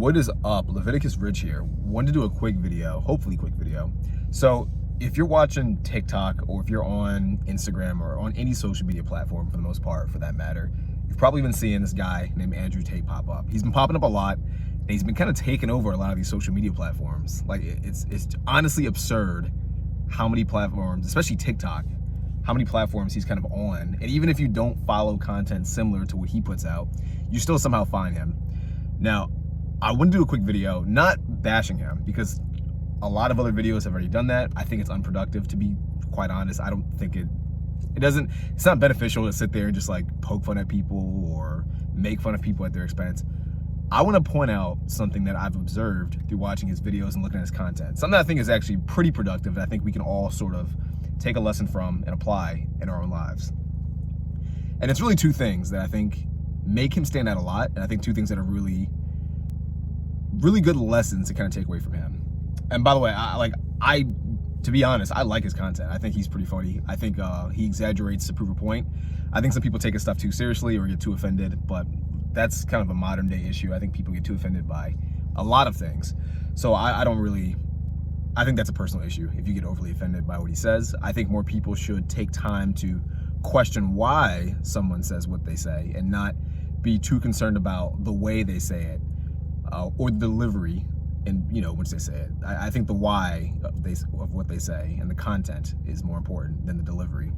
What is up? Leviticus Rich here. Wanted to do a quick video, hopefully quick video. So if you're watching TikTok or if you're on Instagram or on any social media platform for the most part, for that matter, you've probably been seeing this guy named Tate pop up. He's been popping up a lot and he's been kind of taking over a lot of these social media platforms. Like it's honestly absurd how many platforms, especially TikTok, how many platforms he's kind of on. And even if you don't follow content similar to what he puts out, you still somehow find him. Now, I want to do a quick video, not bashing him, because a lot of other videos have already done that. I think it's unproductive, to be quite honest. I don't think it's not beneficial to sit there and just like poke fun at people or make fun of people at their expense. I want to point out something that I've observed through watching his videos and looking at his content. Something that I think is actually pretty productive that I think we can all sort of take a lesson from and apply in our own lives. And it's really two things that I think make him stand out a lot, and I think two things that are really good lessons to kind of take away from him. And by the way, to be honest, I like his content. I think he's pretty funny. I think he exaggerates to prove a point. I think some people take his stuff too seriously or get too offended, but that's kind of a modern day issue. I think people get too offended by a lot of things. So I think that's a personal issue if you get overly offended by what he says. I think more people should take time to question why someone says what they say and not be too concerned about the way they say it or the delivery in which they say it. I think the why of what they say and the content is more important than the delivery.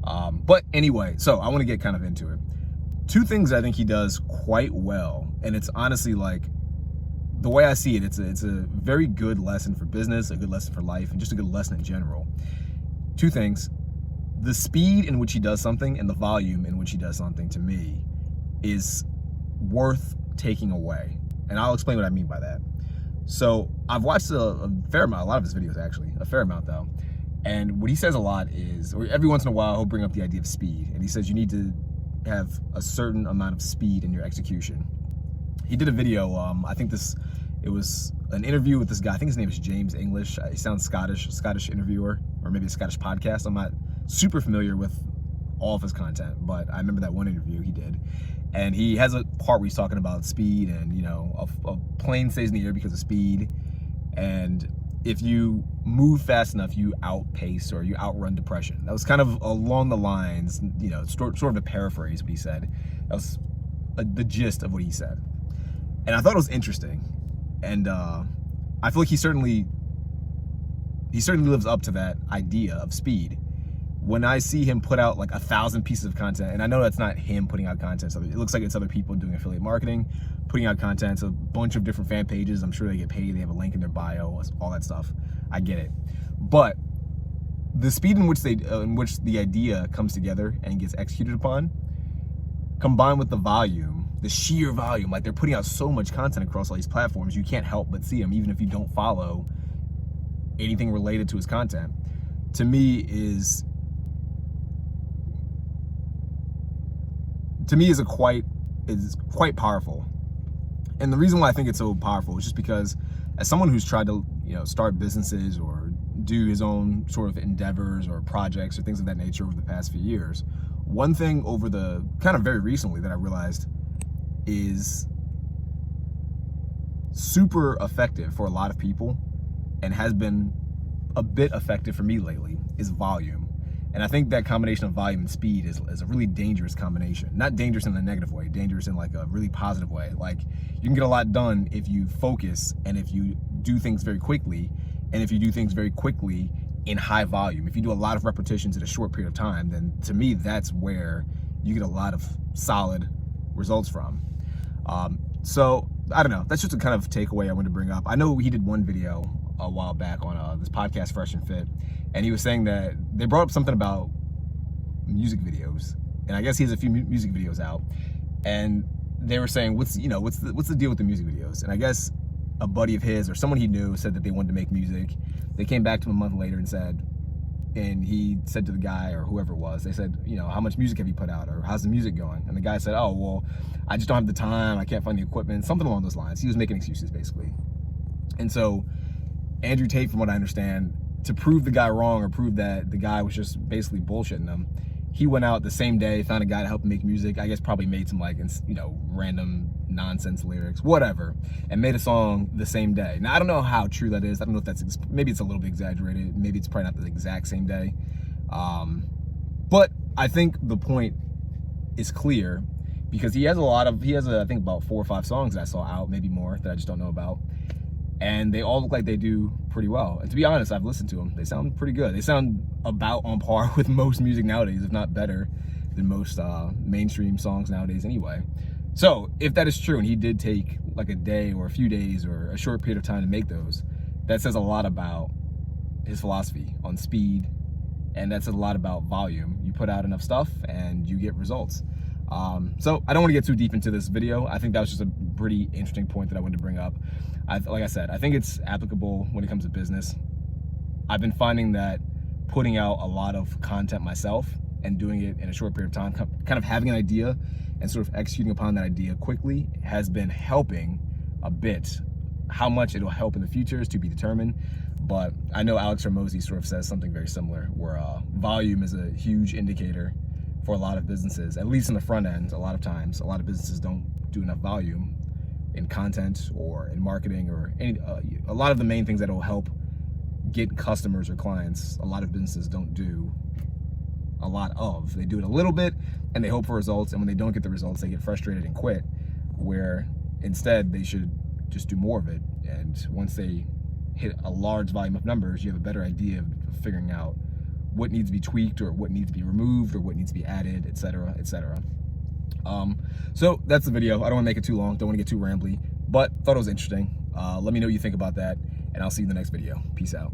But anyway, so I want to get kind of into it. Two things I think he does quite well, and it's honestly like, the way I see it, it's a very good lesson for business, a good lesson for life, and just a good lesson in general. Two things: the speed in which he does something and the volume in which he does something, to me, is worth taking away. And I'll explain what I mean by that. So I've watched a fair amount, a lot of his videos actually, a fair amount though. And what he says a lot is, or every once in a while, he'll bring up the idea of speed. And he says you need to have a certain amount of speed in your execution. He did a video, it was an interview with this guy. I think his name is James English. He sounds Scottish interviewer, or maybe a Scottish podcast. I'm not super familiar with all of his content, but I remember that one interview he did. And he has a part where he's talking about speed and, a plane stays in the air because of speed. And if you move fast enough, you outpace or you outrun depression. That was kind of along the lines, sort of a paraphrase what he said. That was the gist of what he said. And I thought it was interesting. And I feel like he certainly lives up to that idea of speed. When I see him put out like 1,000 pieces of content, and I know that's not him putting out content, so it looks like it's other people doing affiliate marketing, putting out content. It's a bunch of different fan pages. I'm sure they get paid. They have a link in their bio, all that stuff. I get it. But the speed in which the idea comes together and gets executed upon, combined with the volume, the sheer volume, like they're putting out so much content across all these platforms, you can't help but see them, even if you don't follow anything related to his content. To me is quite powerful. And the reason why I think it's so powerful is just because, as someone who's tried to start businesses or do his own sort of endeavors or projects or things of that nature over the past few years, one thing over the kind of very recently that I realized is super effective for a lot of people and has been a bit effective for me lately is volume. And I think that combination of volume and speed is a really dangerous combination. Not dangerous in a negative way, dangerous in like a really positive way. Like, you can get a lot done if you focus and if you do things very quickly, and if you do things very quickly in high volume. If you do a lot of repetitions in a short period of time, then to me, that's where you get a lot of solid results from. So I don't know, that's just a kind of takeaway I wanted to bring up. I know he did one video a while back on this podcast, Fresh and Fit, and he was saying that they brought up something about music videos, and I guess he has a few music videos out, and they were saying, what's the deal with the music videos? And I guess a buddy of his or someone he knew said that they wanted to make music. They came back to him a month later and he said to the guy or whoever it was, they said, how much music have you put out, or how's the music going? And the guy said, oh, well, I just don't have the time, I can't find the equipment, something along those lines. He was making excuses basically. And so Tate, from what I understand, to prove the guy wrong or prove that the guy was just basically bullshitting him, he went out the same day, found a guy to help him make music. I guess probably made some like, you know, random nonsense lyrics, whatever, and made a song the same day. Now, I don't know how true that is. I don't know if that's, maybe it's a little bit exaggerated. Maybe it's probably not the exact same day. But I think the point is clear because he has I think about 4 or 5 songs that I saw out, maybe more, that I just don't know about. And they all look like they do pretty well. And to be honest, I've listened to them. They sound pretty good. They sound about on par with most music nowadays, if not better than most mainstream songs nowadays anyway. So if that is true, and he did take like a day or a few days or a short period of time to make those, that says a lot about his philosophy on speed, and that says a lot about volume. You put out enough stuff and you get results. So I don't want to get too deep into this video. I think that was just a pretty interesting point that I wanted to bring up. Like I said, I think it's applicable when it comes to business. I've been finding that putting out a lot of content myself and doing it in a short period of time, kind of having an idea and sort of executing upon that idea quickly, has been helping a bit. How much it'll help in the future is to be determined, but I know Alex Hormozi sort of says something very similar, where volume is a huge indicator for a lot of businesses, at least in the front end. A lot of times, a lot of businesses don't do enough volume in content or in marketing or any, a lot of the main things that will help get customers or clients. A lot of businesses don't do a lot of. They do it a little bit and they hope for results, and when they don't get the results, they get frustrated and quit, where instead they should just do more of it. And once they hit a large volume of numbers, you have a better idea of figuring out what needs to be tweaked or what needs to be removed or what needs to be added, etc., etc. So that's the video. I don't want to make it too long, don't want to get too rambly, but thought it was interesting. Let me know what you think about that, and I'll see you in the next video. Peace out.